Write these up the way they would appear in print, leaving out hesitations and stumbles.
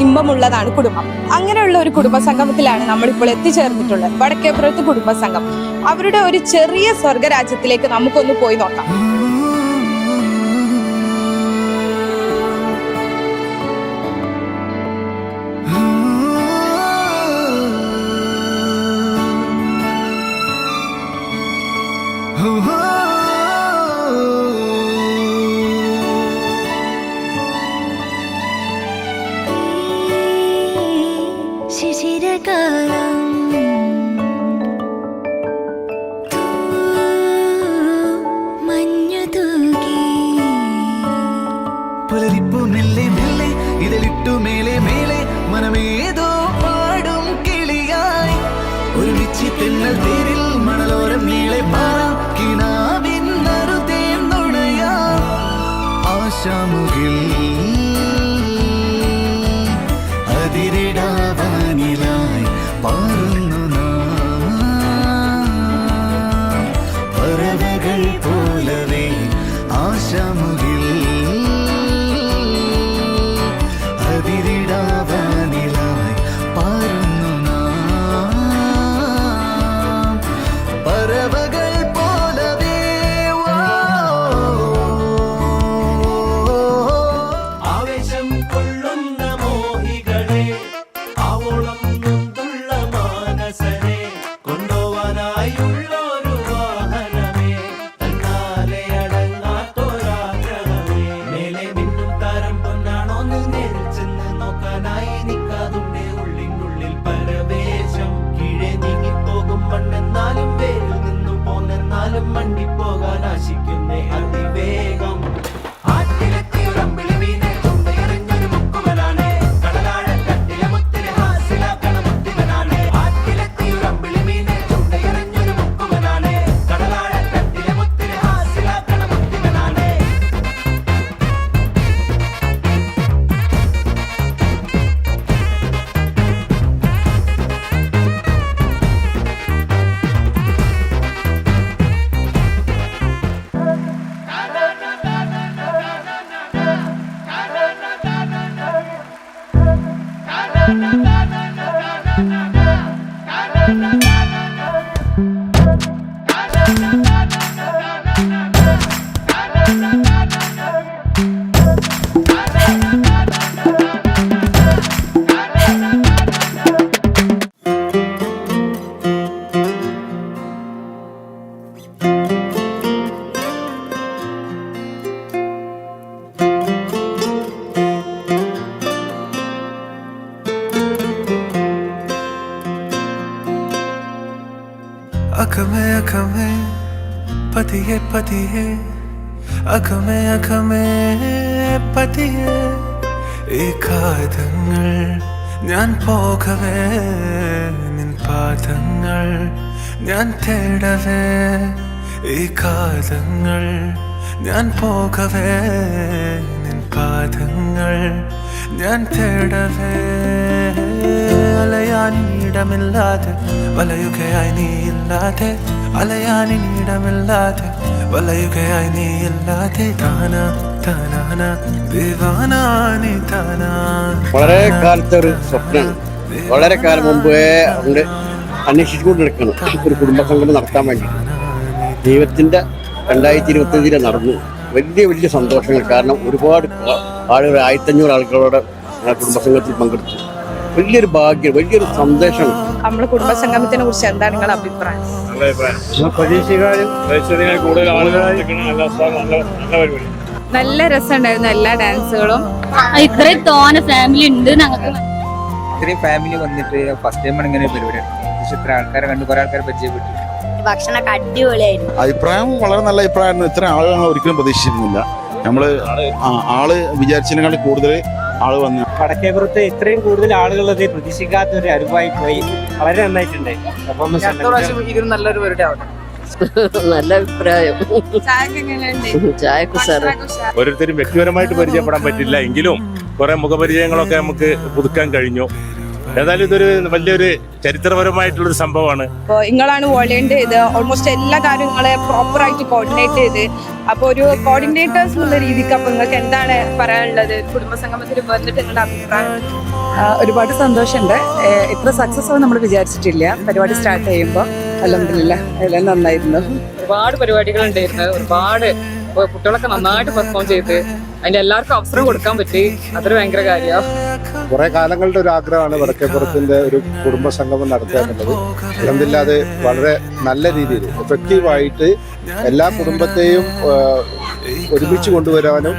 ഇമ്പമുള്ളതാണ് കുടുംബം. അങ്ങനെയുള്ള ഒരു കുടുംബ സംഗമത്തിലാണ് നമ്മളിപ്പോൾ എത്തിച്ചേർന്നിട്ടുള്ളത്. വടക്കേപ്പുറത്ത് കുടുംബ സംഘം. അവരുടെ ഒരു ചെറിയ സ്വർഗരാജ്യത്തിലേക്ക് നമുക്കൊന്ന് പോയി നോക്കാം. പുലരിപ്പൂ മെല്ലെ മെല്ലെ ഇതിലിട്ടു മേലെ മേലെ മനമേതോ പാടും കിളിയായി ഒരുമിച്ച് തെന്നൽ തേരിൽ മണലോരം നീളെ പാറാം കിനാവിന്നറുതേൻ നുണയാം ആശാമുകിൽ അതിരിടാവാനിലായി പാറുന്നു നാം പറവകൾ പോലവേ ആശാമുകിൽ അതിരിടാവാനിലായി പാറുന്നു നാം പറവകൾ പോലവേ. ആവേശം കൊള്ളുന്ന മോഹികളെ ആവോളം നൊന്തുള്ള മാനസരെ കൊണ്ടുപോവാനായുള്ളൊരു വാഹനമേ തന്നാലെ അടങ്ങാത്തൊരാഗ്രഹമേ മേലെ മിന്നും താരം പൊന്നാണോന്ന് നേരിൽ ചെന്ന് നോക്കാനായി നിൽക്കാതുണ്ടേ ഉള്ളിനുള്ളിൽ പരവേശം കീഴെ നീങ്ങിപ്പോകും മണ്ണെന്നാലും വേരിൽ നിന്നും പോന്നെന്നാലും മണ്ടിപ്പോകാൻ ആശിക്കുന്നേ അതിവേഗം അകമേ അകമേ പതിയെ പതിയെ അകമേ അകമേ പതിയെ ഈ കാതങ്ങൾ ഞാൻ പോകവേ നിൻ പാദങ്ങൾ ഞാൻ തേടവേ ഈ കാതങ്ങൾ ഞാൻ പോകവേ നിൻ പാദങ്ങൾ ഞാൻ തേടവേ അലയാനിടമില്ലാതെ വലയുകയായി നീയില്ലാതെ അലയാനിടമില്ലാതെ വലയുകയായി നീയില്ലാതെ താന താനാന ദിവാനാനി താനാ. വളരെ കാലത്തെ ഒരു സ്വപ്നമാണ്. വളരെ കാലം മുമ്പേ അവിടെ അന്വേഷിച്ചുകൊണ്ട് നിൽക്കണം ഒരു കുടുംബ സംഗമം നടത്താൻ വേണ്ടി. ദൈവത്തിൻ്റെ 2025 നടന്നു. വലിയ വലിയ സന്തോഷങ്ങൾ. കാരണം ഒരുപാട് ആളുകൾ 1500 ആളുകളോട് കുടുംബസംഘത്തിൽ പങ്കെടുത്തു. വലിയൊരു ഭാഗ്യം, വലിയൊരു സന്ദേശം. നമ്മുടെ കുടുംബ സംഗമത്തിനെ കുറിച്ച് എന്താണ് നിങ്ങളുടെ അഭിപ്രായം? നല്ല രസമുണ്ടായിരുന്നു എല്ലാ ഡാൻസുകളും. ഇത്രയും തോന ഫാമിലി ഉണ്ട് ഞങ്ങൾക്ക്. ഇത്രയും ഫാമിലി വന്നിട്ട് ഫസ്റ്റ് ടൈമാണ് ഇങ്ങനെ ഒരു പരിപാടി. ഇത്ര ആൾക്കാരെ കണ്ടു, കുറെ ആൾക്കാരെ പരിചയപ്പെട്ടു. ഭക്ഷണമൊക്കെ അടിപൊളിയായിരുന്നു. അഭിപ്രായം വളരെ നല്ല അഭിപ്രായമായിരുന്നു. ഇത്ര ആളുകൾ ഞങ്ങൾ ഒരിക്കലും പ്രതീക്ഷിച്ചിരുന്നില്ല. നമ്മള് ആള് വിചാരിച്ചതിനേക്കാൾ കൂടുതൽ ആള് വന്നു. വടക്കേപ്പുറത്ത് ഇത്രയും കൂടുതൽ ആളുകളത് പ്രതീക്ഷിക്കാത്ത ഒരു അനുഭവമായി പോയി. വളരെ നന്നായിട്ടുണ്ട്. നല്ലൊരു പരിപാടി ആവട്ടെ. നല്ല അഭിപ്രായം. ചായക്ക് ഓരോരുത്തരും വ്യക്തിപരമായിട്ട് പരിചയപ്പെടാൻ പറ്റില്ല എങ്കിലും കുറെ മുഖപരിചയങ്ങളൊക്കെ നമുക്ക് പുതുക്കാൻ കഴിഞ്ഞു. ഏതായാലും ഇതൊരു വലിയൊരു ചരിത്രപരമായിട്ടുള്ളൊരു സംഭവമാണ്. അപ്പോൾ നിങ്ങളാണ് വോളണ്ടിയർ ചെയ്ത് ഓൾമോസ്റ്റ് എല്ലാ കാര്യങ്ങളെ പ്രോപ്പറായിട്ട് കോർഡിനേറ്റ് ചെയ്ത്. അപ്പോൾ ഒരു കോർഡിനേറ്റേഴ്സ് എന്നുള്ള രീതിക്ക് അപ്പോൾ നിങ്ങൾക്ക് എന്താണ് പറയാനുള്ളത്? കുടുംബസംഗമത്തിൽ വന്നിട്ട് നിങ്ങളുടെ അഭിപ്രായം? ഒരുപാട് സന്തോഷമുണ്ട്. ഇത്ര സക്സസ് നമ്മൾ വിചാരിച്ചിട്ടില്ല. പരിപാടി സ്റ്റാർട്ട് ചെയ്യുമ്പോൾ അൽഹംദുലില്ലാഹ് എല്ലാം നന്നായിരുന്നു. ഒരുപാട് പരിപാടികൾ ഉണ്ടായിരുന്നു. ഒരുപാട് കുട്ടികളൊക്കെ നന്നായിട്ട് പെർഫോം ചെയ്ത് അതിന്റെ എല്ലാവർക്കും അവസരം കൊടുക്കാൻ പറ്റി. അതൊരു ഭയങ്കര കാര്യമാണ്. കുറെ കാലങ്ങളുടെ ഒരു ആഗ്രഹമാണ് വടക്കേപ്പുറത്തിന്റെ ഒരു കുടുംബ സംഗമം നടത്തുക എന്നുള്ളത്. അൽഹംദുലില്ലാഹ് അത് വളരെ നല്ല രീതിയിൽ എഫക്റ്റീവായിട്ട് എല്ലാ കുടുംബത്തെയും ഒരുമിച്ച് കൊണ്ടുവരാനും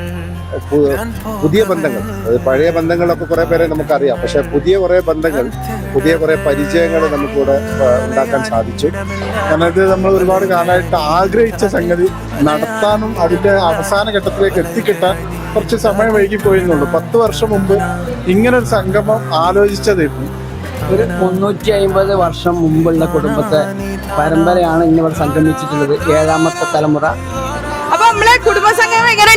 പുതിയ ബന്ധങ്ങൾ, പഴയ ബന്ധങ്ങളൊക്കെ കുറെ പേരെ നമുക്കറിയാം, പക്ഷെ പുതിയ കുറെ ബന്ധങ്ങൾ, പുതിയ കുറെ പരിചയങ്ങൾ നമുക്കിവിടെ ഉണ്ടാക്കാൻ സാധിച്ചു. കാരണം ഇത് നമ്മൾ ഒരുപാട് കാലമായിട്ട് ആഗ്രഹിച്ച സംഗതി നടത്താനും അതിന്റെ അവസാന ഘട്ടത്തിലേക്ക് എത്തിക്കിട്ടാൻ കുറച്ച് സമയം വൈകിപ്പോയെന്നുള്ളൂ. 10 വർഷം മുമ്പ് ഇങ്ങനൊരു സംഗമം ആലോചിച്ചതായിരുന്നു. ഒരു 350 വർഷം മുമ്പുള്ള കുടുംബത്തെ പരമ്പരയാണ് ഇന്നിവിടെ സംഗമിച്ചിട്ടുള്ളത്. 7ാമത്തെ തലമുറ. അപ്പൊ നമ്മളെ കുടുംബസംഗമം എങ്ങനെ